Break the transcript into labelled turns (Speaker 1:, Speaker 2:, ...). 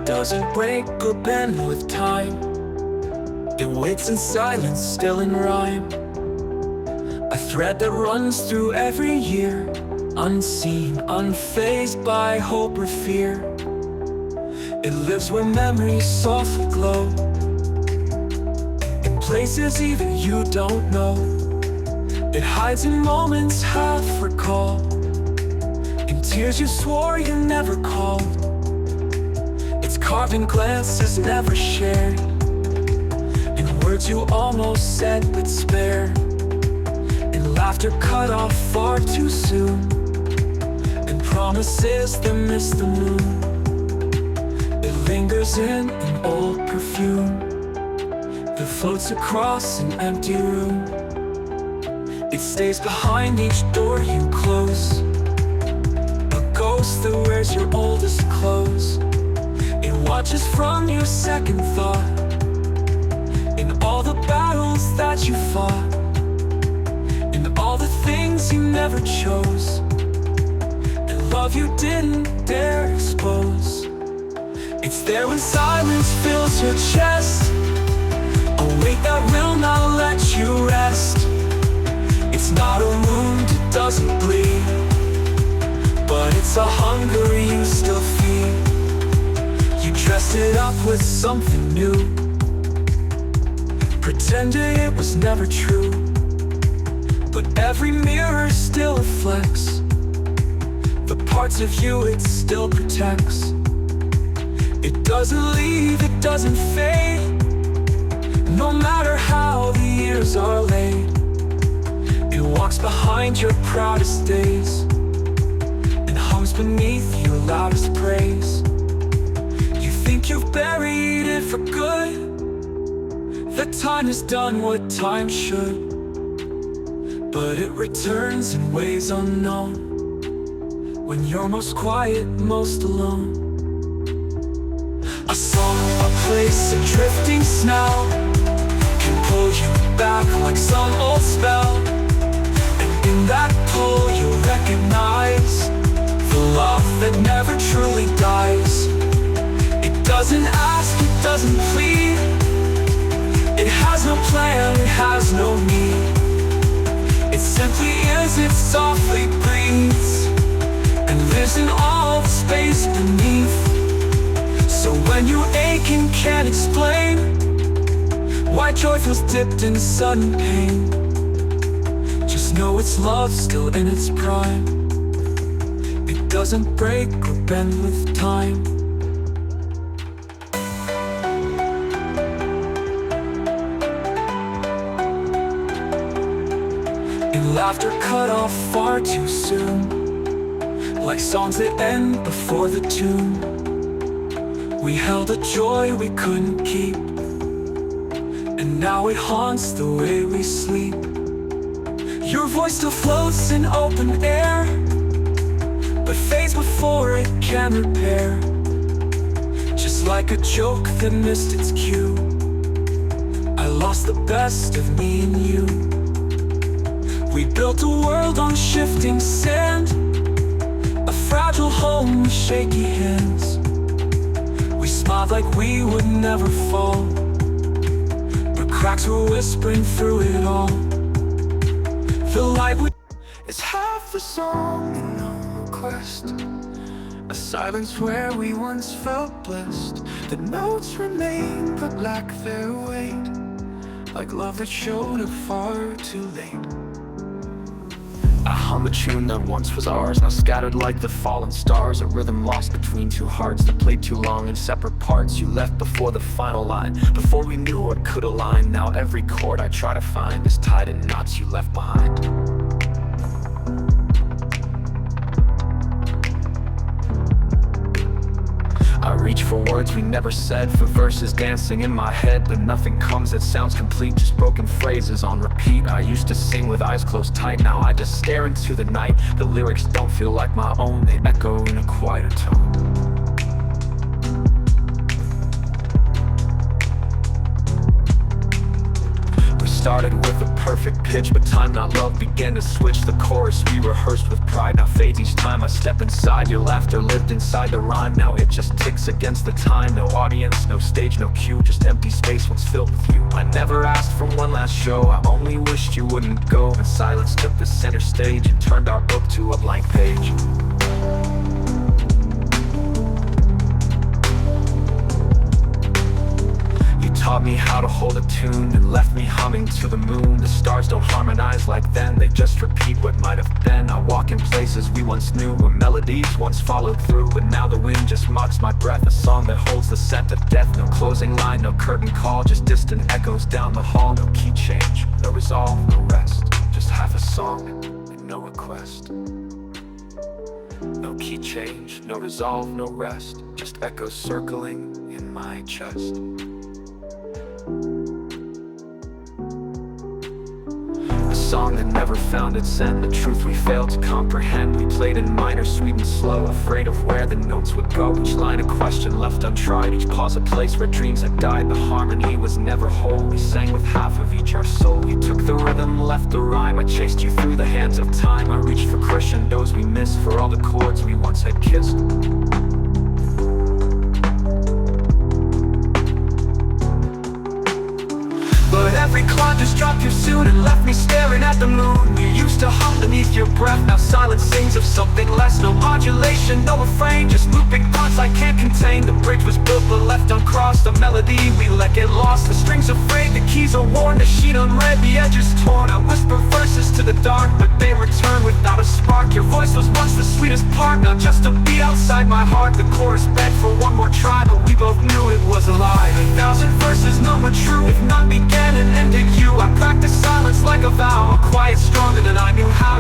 Speaker 1: doesn't break or bend with time. It waits in silence, still in rhyme. A thread that runs through every year, unseen, unfazed by hope or fear. It lives where memories softly glow, in places even you don't know. It hides in moments half recalled, in tears you swore you never called. It's carved in glances never shared, in words you almost said but spared, in laughter cut off far too soon, in promises that miss the moon. It lingers in an old perfume that floats across an empty room. It stays behind each door you close, a ghost that wears your oldest clothes. It watches from your second thought, in all the battles that you fought, in all the things you never chose, and love you didn't dare expose. It's there when silence fills your chest, a weight that will not let you rest. It's not a wound, it doesn't bleed, but it's a hunger you still feed. You dressed it up with something new, pretended it was never true, but every mirror still reflects the parts of you it still protects. It doesn't leave, it doesn't fade, no matter how the years are laid. It walks behind your proudest days, and hums beneath your loudest praise. You think you've buried it for good, that time has done what time should, but it returns in ways unknown, when you're most quiet, most alone. A song, a place, a drifting smell can pull you back like some old spell. And in that pull you'll recognize the love that never truly dies. It doesn't ask, it doesn't plead, it has no plan, it has no need. It simply is, it softly breathes, and lives in all the space beneath. So when you ache and can't explain why joy feels dipped in sudden pain, just know it's love still in its prime. It doesn't break or bend with time. In laughter cut off far too soon, like songs that end before the tune. We held a joy we couldn't keep, and now it haunts the way we sleep. Your voice still floats in open air, but fades before it can repair. Just like a joke that missed its cue, I lost the best of me and you. We built a world on shifting sand, a fragile home with shaky hands. We smiled like we would never fall, but cracks were whispering through it all. The light is half the song in no quest, a silence where we once felt blessed. The notes remain but lack their weight, like love that showed up far too late. I hum a tune that once was ours, now scattered like the fallen stars. A rhythm lost between two hearts that played too long in separate parts. You left before the final line, before we knew what could align. Now every chord I try to find is tied in knots you left behind. I reach for words we never said, for verses dancing in my head, but nothing comes that sounds complete, just broken phrases on repeat. I used to sing with eyes closed tight, now I just stare into the night. The lyrics don't feel like my own, they echo in a quieter tone. We started with a perfect pitch, but time not love began to switch. The chorus we rehearsed with pride now fades each time I step inside. Your laughter lived inside the rhyme, now it just ticks against the time. No audience, no stage, no cue, just empty space once filled with you. I never asked for one last show, I only wished you wouldn't go. And silence took the center stage and turned our book to a blank page. Taught me how to hold a tune and left me humming to the moon. The stars don't harmonize like then, they just repeat what might have been. I walk in places we once knew, where melodies once followed through, but now the wind just mocks my breath. A song that holds the scent of death. No closing line, no curtain call, just distant echoes down the hall. No key change, no resolve, no rest, just half a song and no request. No key change, no resolve, no rest, just echoes circling in my chest. A song that never found its end, the truth we failed to comprehend. We played in minor, sweet and slow, afraid of where the notes would go. Each line a question left untried, each pause a place where dreams had died. The harmony was never whole, we sang with half of each our soul. You took the rhythm, left the rhyme, I chased you through the hands of time. I reached for crescendos we missed, for all the chords we once had kissed. But every cloud just dropped you soon and left me staring at the moon. You used to hum beneath your breath, now silence sings of something less. No modulation, no refrain, just looping thoughts I can't contain. The bridge was built but left uncrossed, the melody we let get lost. The strings are frayed, the keys are worn, the sheet unread, the edges torn. I whisper verses to the dark, but they return without a spark. Your voice was once the sweetest part, now just a beat outside my heart. The chorus begged for one more try, but we both knew it was a lie. 1,000 verses, none were true, if none began and ended you. I practiced silence like a vow, a quiet stronger than I knew how.